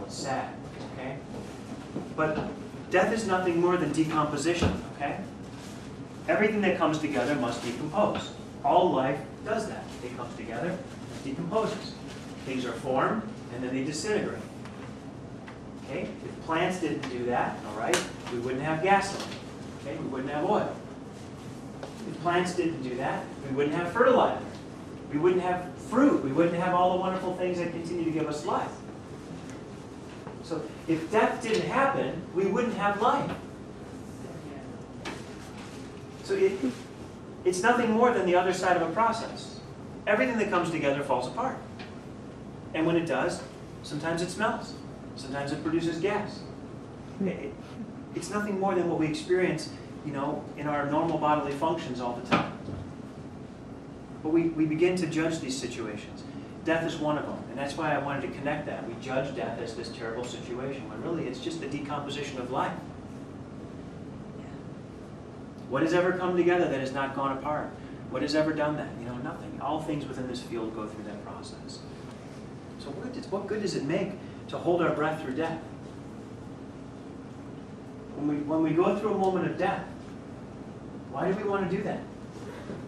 It's sad, okay? But death is nothing more than decomposition, okay? Everything that comes together must decompose. All life does that. It comes together, it decomposes. Things are formed, and then they disintegrate. Okay? If plants didn't do that, all right, we wouldn't have gasoline. Okay? We wouldn't have oil. If plants didn't do that, we wouldn't have fertilizer. We wouldn't have fruit. We wouldn't have all the wonderful things that continue to give us life. So if death didn't happen, we wouldn't have life. So it's nothing more than the other side of a process. Everything that comes together falls apart. And when it does, sometimes it smells. Sometimes it produces gas. It's nothing more than what we experience, in our normal bodily functions all the time. But we begin to judge these situations. Death is one of them, and that's why I wanted to connect that. We judge death as this terrible situation, when really it's just the decomposition of life. What has ever come together that has not gone apart? What has ever done that? Nothing. All things within this field go through that process. So what good does it make to hold our breath through death? When we go through a moment of death, why do we want to do that?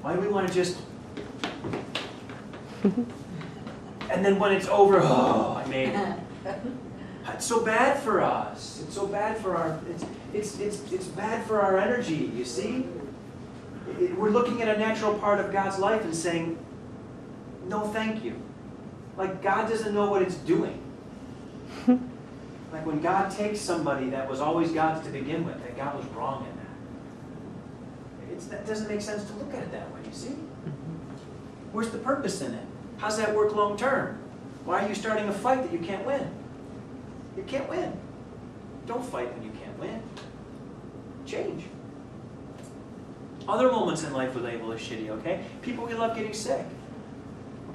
Why do we want to just... And then when it's over, I made it. It's so bad for us. It's so bad for our... It's bad for our energy, you see? We're looking at a natural part of God's life and saying, no thank you. Like God doesn't know what it's doing. Like when God takes somebody that was always God's to begin with, that God was wrong in that. That doesn't make sense to look at it that way, you see? Where's the purpose in it? How's that work long term? Why are you starting a fight that you can't win? You can't win. Don't fight when you can't win. Change. Other moments in life we label as shitty, okay? People we love getting sick,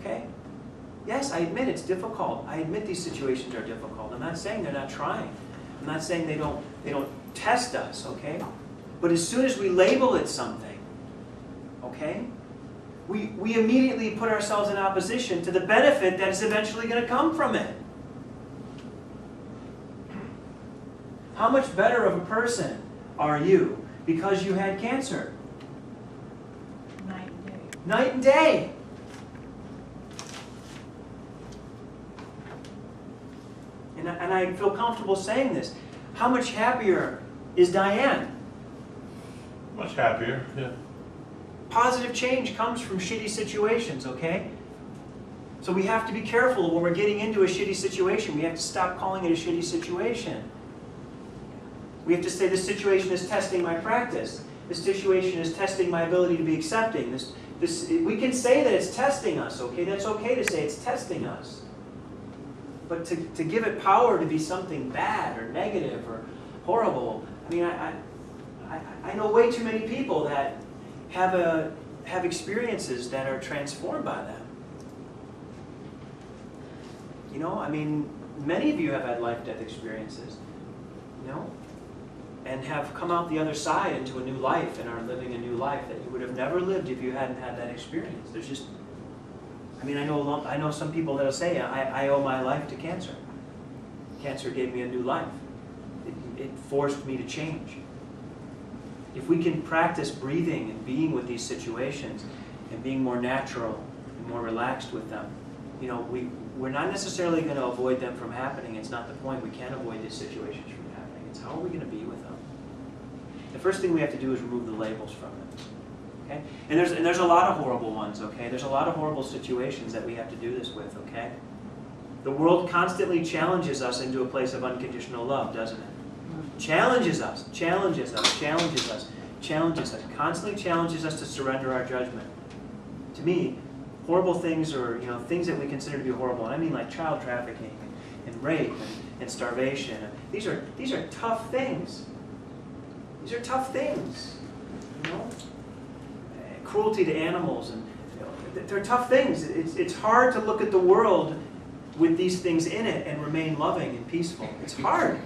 okay? Yes, I admit it's difficult. I admit these situations are difficult. I'm not saying they're not trying. I'm not saying they don't test us, okay? But as soon as we label it something, okay, we immediately put ourselves in opposition to the benefit that is eventually going to come from it. How much better of a person are you because you had cancer? Night and day. Night and day. And I feel comfortable saying this. How much happier is Diane? Much happier, yeah. Positive change comes from shitty situations, okay? So we have to be careful when we're getting into a shitty situation. We have to stop calling it a shitty situation. We have to say, this situation is testing my practice. This situation is testing my ability to be accepting. We can say that it's testing us, okay? That's okay to say it's testing us. But to give it power to be something bad or negative or horrible, I mean, I know way too many people that have experiences that are transformed by that. I mean, many of you have had life-death experiences, and have come out the other side into a new life and are living a new life that you would have never lived if you hadn't had that experience. There's just... I mean, I know some people that'll say, I owe my life to cancer. Cancer gave me a new life. It forced me to change. If we can practice breathing and being with these situations and being more natural and more relaxed with them, we're not necessarily going to avoid them from happening. It's not the point. We can't avoid these situations from happening. It's how are we going to be with them? The first thing we have to do is remove the labels from it. Okay? And there's a lot of horrible ones, okay? There's a lot of horrible situations that we have to do this with, okay? The world constantly challenges us into a place of unconditional love, doesn't it? Challenges us, challenges us, challenges us, challenges us, constantly challenges us to surrender our judgment. To me, horrible things or things that we consider to be horrible, and I mean like child trafficking and rape and starvation. These are tough things. These are tough things. Cruelty to animals, and they're tough things. It's hard to look at the world with these things in it and remain loving and peaceful. It's hard.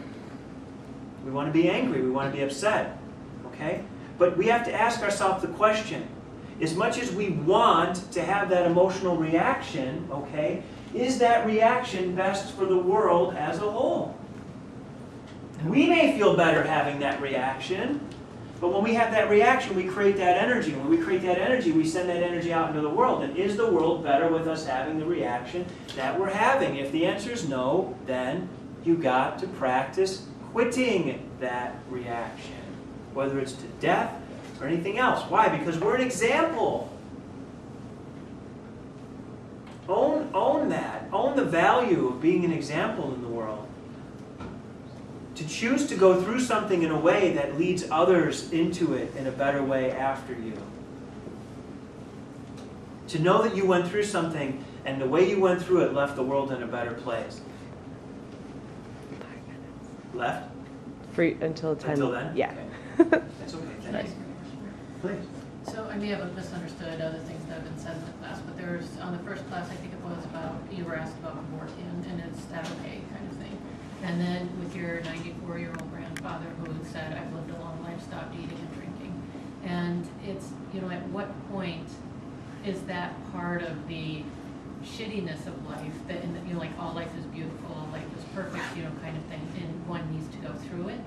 We want to be angry. We want to be upset. Okay? But we have to ask ourselves the question, as much as we want to have that emotional reaction, okay, is that reaction best for the world as a whole? We may feel better having that reaction, but when we have that reaction, we create that energy. When we create that energy, we send that energy out into the world. And is the world better with us having the reaction that we're having? If the answer is no, then you got to practice quitting that reaction, whether it's to death or anything else. Why? Because we're an example. Own that. Own the value of being an example in the world. To choose to go through something in a way that leads others into it in a better way after you. To know that you went through something and the way you went through it left the world in a better place. Left? Free until 10. Until then? Yeah. Okay. That's okay. Thank you. Please. So I may have misunderstood other things that have been said in the class, but there was, on the first class, I think it was about, you were asked about abortion, and it's that okay kind of thing. And then with your 94-year-old grandfather who said, I've lived a long life, stopped eating and drinking. And it's, you know, at what point is that part of the shittiness of life that, in the, you know, like all life is beautiful, life is perfect, you know, kind of thing, and one needs to go through it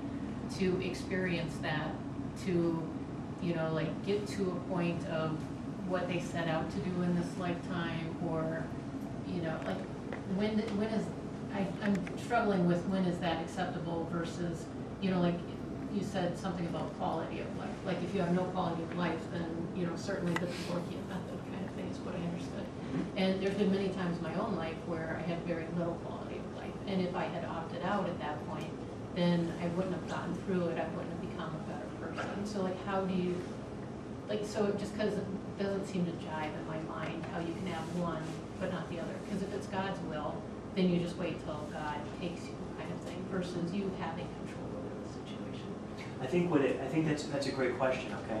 to experience that, to, you know, like get to a point of what they set out to do in this lifetime, or, you know, like when is, I'm struggling with when is that acceptable versus, you know, like you said something about quality of life. Like if you have no quality of life, then, you know, certainly the Dworkian method kind of thing is what I understood. And there's been many times in my own life where I had very little quality of life. And if I had opted out at that point, then I wouldn't have gotten through it. I wouldn't have become a better person. So like how do you, like, so just because it doesn't seem to jive in my mind how you can have one but not the other. Because if it's God's will, then you just wait till God takes you kind of thing versus you having control over the situation. I think that's a great question, okay?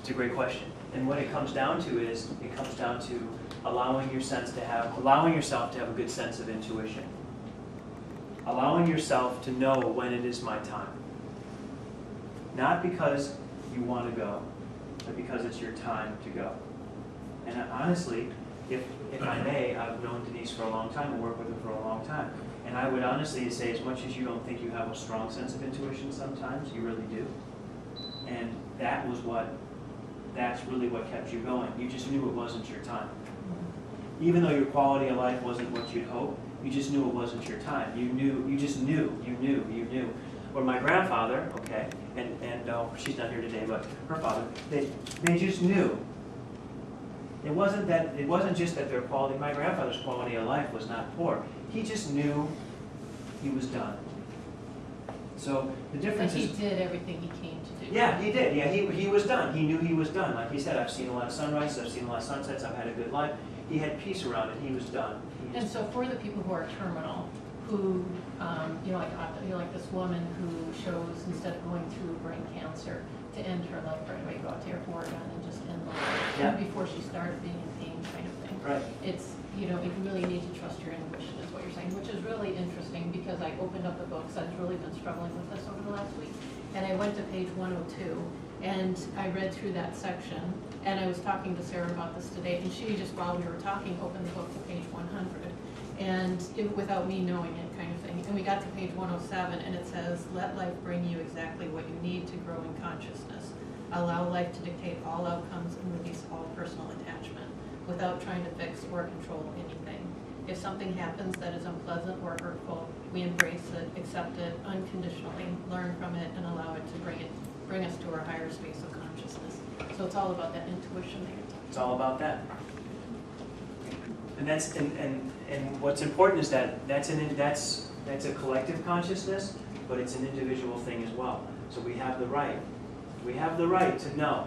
It's a great question. And what it comes down to is, it comes down to allowing yourself to have a good sense of intuition. Allowing yourself to know when it is my time. Not because you want to go, but because it's your time to go. And honestly, if I may, I've known Denise for a long time and worked with her for a long time. And I would honestly say, as much as you don't think you have a strong sense of intuition sometimes, you really do. And that's really what kept you going. You just knew it wasn't your time. Even though your quality of life wasn't what you'd hoped, you just knew it wasn't your time. You knew. Or my grandfather, okay, and she's not here today, but her father, they just knew. It wasn't just that their quality, my grandfather's quality of life was not poor. He just knew he was done. So the difference But is... he did everything he came to do. Yeah, he did. Yeah, he was done. He knew he was done. Like he said, I've seen a lot of sunrises, I've seen a lot of sunsets, I've had a good life. He had peace around it. He was done. And so for the people who are terminal, who, like this woman who chose, instead of going through brain cancer, to end her life right away, go out to Oregon and just end life, Yeah. before she started being in pain kind of thing. Right. It's, you know, you really need to trust your intuition is what you're saying, which is really interesting because I opened up the books. I've really been struggling with this over the last week. And I went to page 102 and I read through that section, and I was talking to Sarah about this today, and she just, while we were talking, opened the book to page 100. And without me knowing it kind of thing. And we got to page 107 and it says, let life bring you exactly what you need to grow in consciousness. Allow life to dictate all outcomes and release all personal attachment without trying to fix or control anything. If something happens that is unpleasant or hurtful, we embrace it, accept it unconditionally, learn from it, and allow it to bring us to our higher space of consciousness. So it's all about that intuition that you're talking about. It's all about that. And that's and what's important is that that's a collective consciousness, but it's an individual thing as well. So we have the right to know,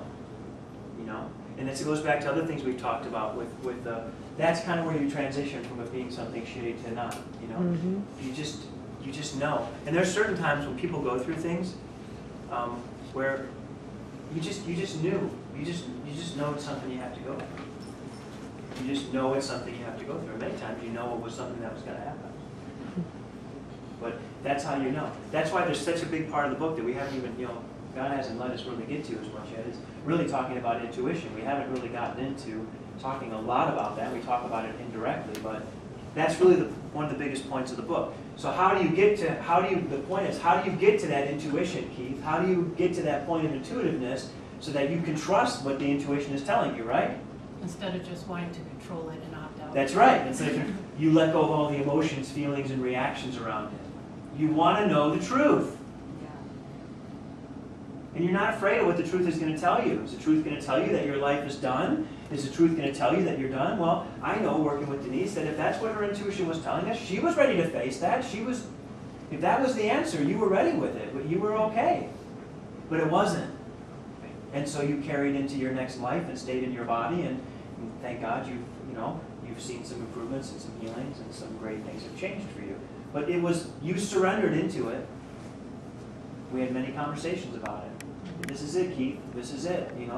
you know. And this goes back to other things we've talked about with that's kind of where you transition from it being something shitty to not, you know. Mm-hmm. You just know. And there's certain times when people go through things where you just know it's something you have to go through. You just know it's something you have to go through. Many times you know it was something that was going to happen. But that's how you know. That's why there's such a big part of the book that we haven't even, you know, God hasn't let us really get to as much yet. It's really talking about intuition. We haven't really gotten into talking a lot about that. We talk about it indirectly, but That's really one of the biggest points of the book. So the point is, how do you get to that intuition, Keith? How do you get to that point of intuitiveness so that you can trust what the intuition is telling you, right? Instead of just wanting to control it and opt out. That's right. Instead of you let go of all the emotions, feelings, and reactions around it. You want to know the truth. And you're not afraid of what the truth is going to tell you. Is the truth going to tell you that your life is done? Is the truth going to tell you that you're done? Well, I know, working with Denise, that if that's what her intuition was telling us, she was ready to face that. If that was the answer, you were ready with it, but you were okay. But it wasn't. And so you carried into your next life and stayed in your body, and thank God you've seen some improvements and some healings, and some great things have changed for you. But it was, you surrendered into it. We had many conversations about it. This is it, Keith. This is it, And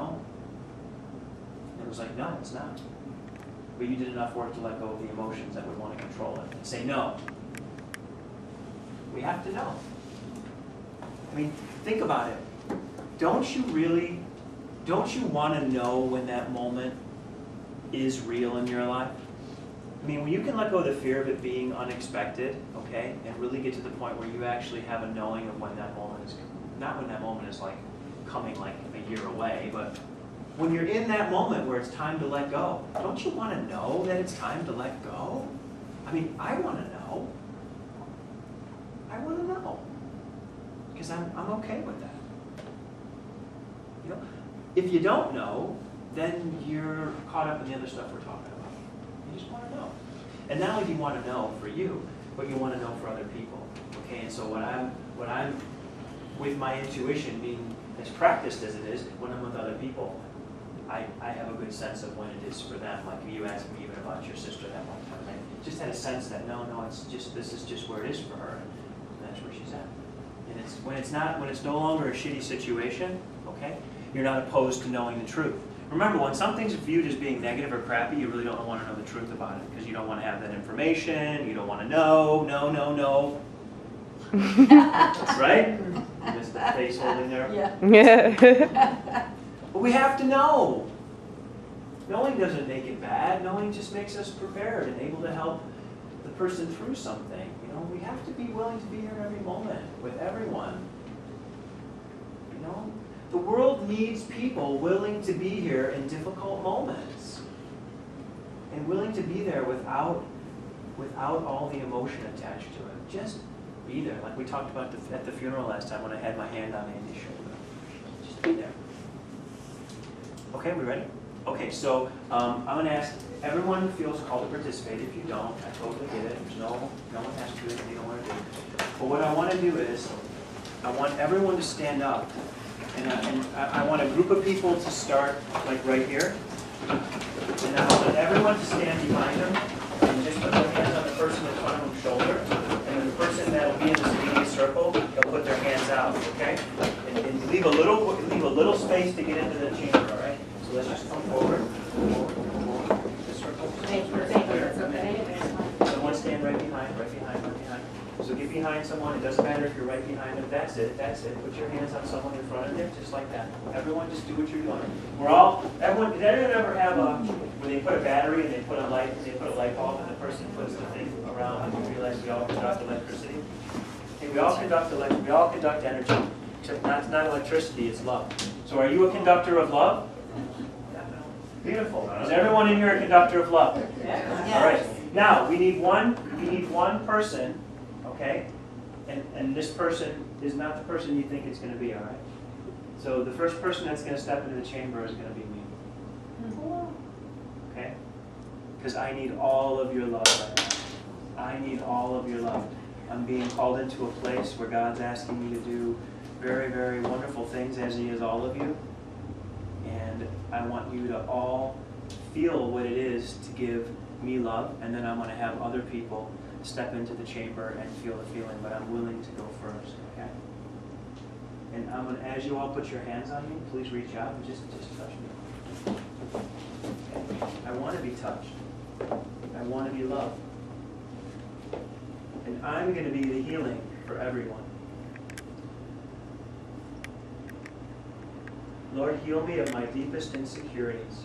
it was like, no, it's not. But you did enough work to let go of the emotions that would want to control it and say no. We have to know. I mean, think about it. Don't you want to know when that moment is real in your life? I mean, when you can let go of the fear of it being unexpected, okay, and really get to the point where you actually have a knowing of when that moment is, not when that moment is like coming like a year away, but when you're in that moment where it's time to let go, don't you want to know that it's time to let go? I mean, I want to know. I want to know. Because I'm okay with that. If you don't know, then you're caught up in the other stuff we're talking about. You just want to know. And not only do you want to know for you, but you want to know for other people. Okay, and so when I'm with my intuition being as practiced as it is, when I'm with other people, I have a good sense of when it is for them. Like you asked me even about your sister that one time. I just had a sense that no, this is just where it is for her, and that's where she's at. And it's when it's no longer a shitty situation, okay? You're not opposed to knowing the truth. Remember, when something's viewed as being negative or crappy, you really don't want to know the truth about it because you don't want to have that information. You don't want to know. No. Right? You missed the face holding there. Yeah. But we have to know. Knowing doesn't make it bad. Knowing just makes us prepared and able to help the person through something. We have to be willing to be here every moment with everyone. The world needs people willing to be here in difficult moments and willing to be there without all the emotion attached to it. Just be there, like we talked about at the funeral last time when I had my hand on Andy's shoulder. Just be there. Okay, we ready? Okay, so I'm going to ask everyone who feels called to participate. If you don't, I totally get it. There's no one has to do it if you don't want to do it. But what I want to do is, I want everyone to stand up. And I want a group of people to start like right here. And I want everyone to stand behind them and just put their hands on the person in front of them's shoulder. And then the person that will be in this immediate circle, they'll put their hands out, okay? And leave a little space to get into the chamber, all right? So let's just come forward. The circle. Someone stand right behind. So get behind someone. It doesn't matter if you're right behind them. That's it. Put your hands on someone in front of them, just like that. Everyone just do what you're doing. Did anyone ever have where they put a battery and they put a light bulb and the person puts the thing around and you realize we all conduct electricity? Okay, we all conduct energy. Except not electricity, it's love. So are you a conductor of love? Beautiful. Is everyone in here a conductor of love? Yes. All right. Now we need one person. Okay? And this person is not the person you think it's going to be, all right? So the first person that's going to step into the chamber is going to be me. Okay? Because I need all of your love right now. I need all of your love. I'm being called into a place where God's asking me to do very, very wonderful things as He is all of you. And I want you to all feel what it is to give me love, and then I want to have other people step into the chamber and feel the feeling, but I'm willing to go first, okay? And I'm going to, as you all put your hands on me, please reach out and just touch me. Okay. I want to be touched. I want to be loved. And I'm going to be the healing for everyone. Lord, heal me of my deepest insecurities.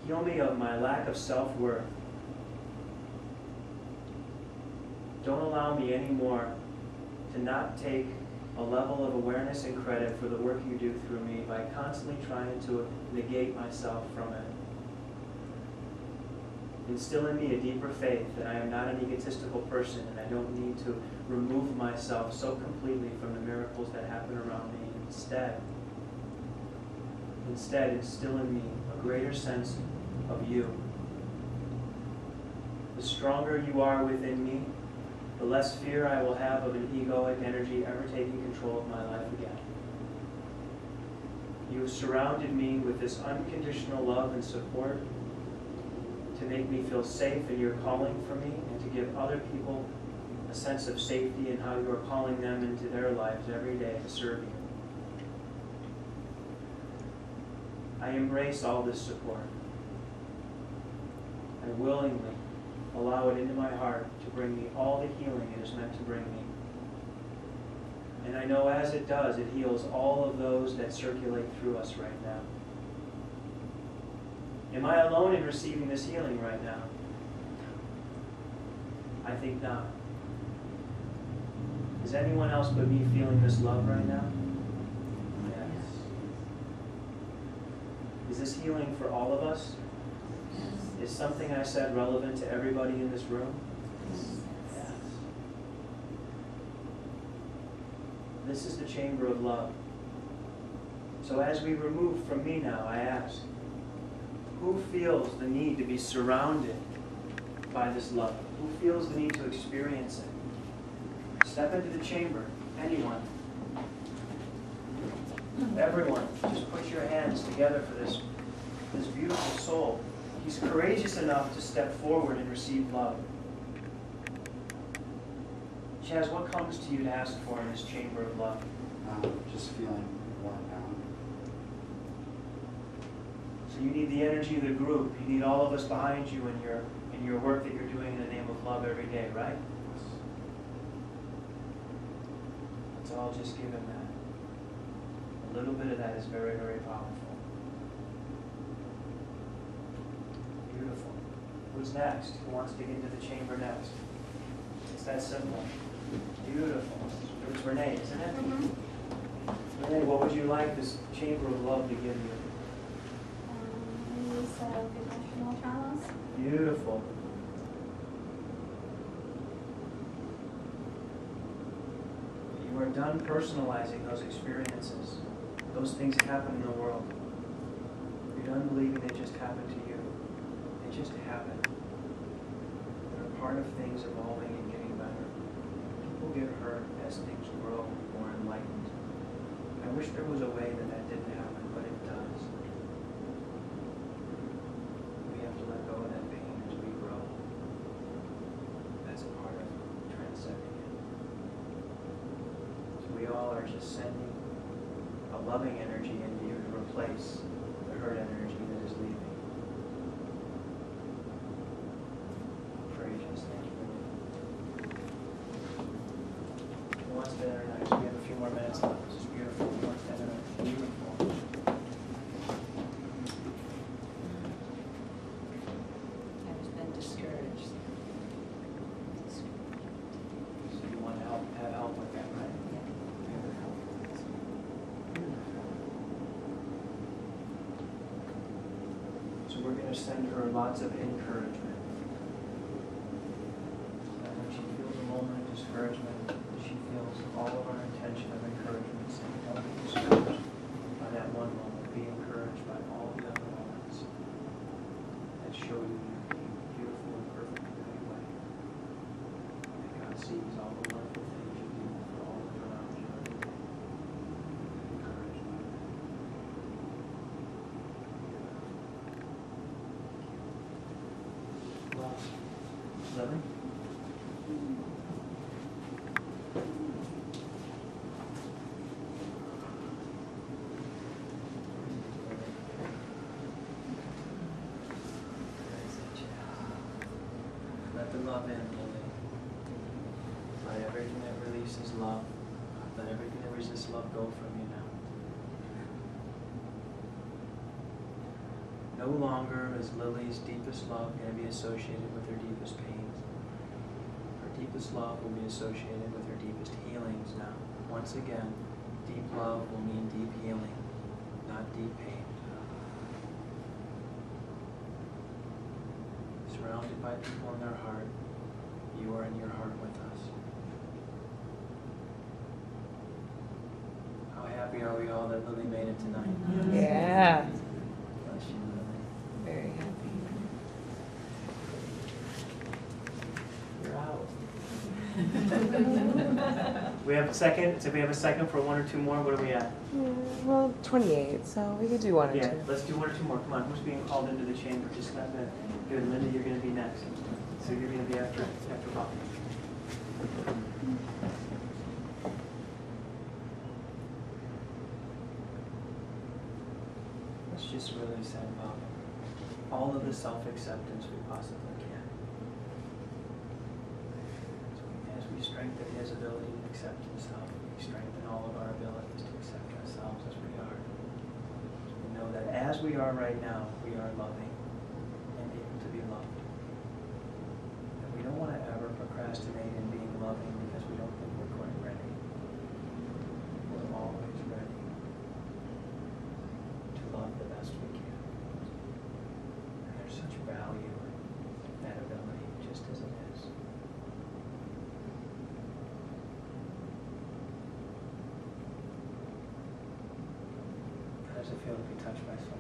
Heal me of my lack of self-worth. Don't allow me anymore to not take a level of awareness and credit for the work you do through me by constantly trying to negate myself from it. Instill in me a deeper faith that I am not an egotistical person and I don't need to remove myself so completely from the miracles that happen around me. Instead, instill in me a greater sense of you. The stronger you are within me, the less fear I will have of an egoic energy ever taking control of my life again. You have surrounded me with this unconditional love and support to make me feel safe in your calling for me and to give other people a sense of safety in how you are calling them into their lives every day to serve you. I embrace all this support. I willingly allow it into my heart to bring me all the healing it is meant to bring me. And I know as it does, it heals all of those that circulate through us right now. Am I alone in receiving this healing right now? I think not. Is anyone else but me feeling this love right now? Yes. Is this healing for all of us? Is something I said relevant to everybody in this room? Yes. This is the chamber of love. So as we remove from me now, I ask, who feels the need to be surrounded by this love? Who feels the need to experience it? Step into the chamber. Anyone. Everyone. Just put your hands together for this beautiful soul. He's courageous enough to step forward and receive love. Chaz, what comes to you to ask for in this chamber of love? Just feeling worn down. So you need the energy of the group. You need all of us behind you in your work that you're doing in the name of love every day, right? Let's all just give him that. A little bit of that is very, very powerful. Beautiful. Who's next? Who wants to get into the chamber next? It's that simple. Beautiful. It's Renee, isn't it? Mm-hmm. Renee, what would you like this chamber of love to give you? Release of emotional traumas. Beautiful. You are done personalizing those experiences. Those things happen in the world. You're done believing they just happen to you. They just happen. They're a part of things evolving and getting better. People get hurt as things grow more enlightened. I wish there was a way that that didn't happen, but it does. We have to let go of that pain as we grow. That's a part of transcending it. So we all are just sending a loving energy into you to replace the hurt energy that is leaving. Courageous, thank you. Who wants to enter next? We have a few more minutes left. This is beautiful. Who wants to enter next? Beautiful. I've been discouraged. So you want to have help with that, right? So we're going to send her lots of encouragement. And when she feels a moment of discouragement, she feels all of our intention of encouragement. So don't be discouraged by that one moment. Be encouraged by all the other moments that show you beautiful and perfect in every way. That God sees all the wonderful things you do for all of around you every day. Be encouraged by that. Well, 11? Let the love in, Lily. Let everything that releases love, let everything that resists love go from you now. No longer is Lily's deepest love going to be associated with her deepest pains. Her deepest love will be associated with her deepest healings now. Once again, deep love will mean deep healing, not deep pain. Surrounded by people in their heart, you are in your heart with us. How happy are we all that Lily made it tonight? Yeah. Bless you, Lily. Very happy. You're out. We have a second. So we have a second for one or two more. What are we at? Well, 28, so we could do one or Yeah, two. let's do one or two more. Come on. Who's being called into the chamber? Just not that. Good, Linda. You're going to be next. So you're going to be after Bob. Let's just really send Bob all of the self-acceptance we possibly can. As we strengthen his ability to accept himself, we strengthen all of our abilities to accept ourselves as we are. We know that as we are right now, we are loving and able to be loved. And we don't want to ever procrastinate in being loving because we don't think we're quite ready. We're always ready to love the best we can. And there's such value in that ability just as it is. How does it feel to be touched by somebody?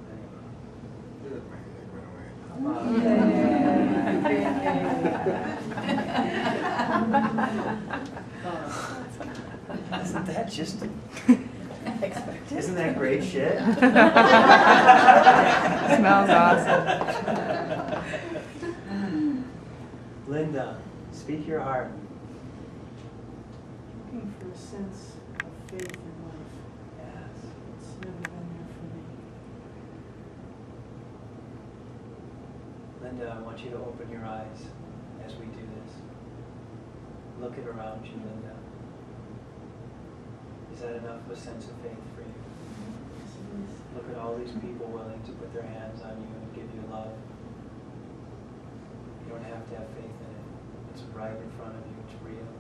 Isn't that just... Isn't that great shit? Smells awesome. Linda, speak your heart. Looking for a sense of faith in life. Yes. It's never been there for me. Linda, I want you to open your eyes as we do this. Look at around you, Linda. Is that enough of a sense of faith for you? Yes, it is. Look at all these people willing to put their hands on you and give you love. You don't have to have faith in it. It's right in front of you. It's real.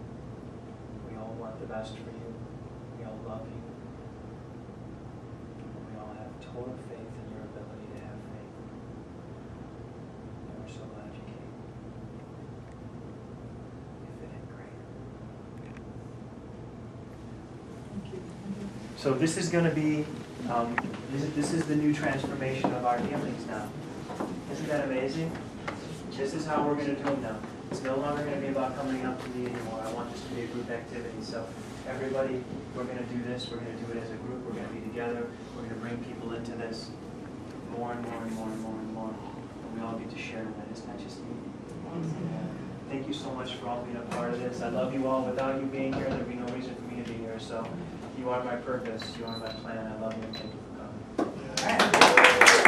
We all want the best for you. We all love you. And we all have total faith in your ability to have faith. And we're so glad you came. You fit in great. Thank you. So this is going to be, this is the new transformation of our healings now. Isn't that amazing? This is how we're going to do them now. It's no longer going to be about coming up to me anymore. I want this to be a group activity. So everybody, we're going to do this. We're going to do it as a group. We're going to be together. We're going to bring people into this more and more and more and more and more. And we all get to share in that. Isn't that just neat? Thank you so much for all being a part of this. I love you all. Without you being here, there'd be no reason for me to be here. So you are my purpose. You are my plan. I love you and thank you for coming.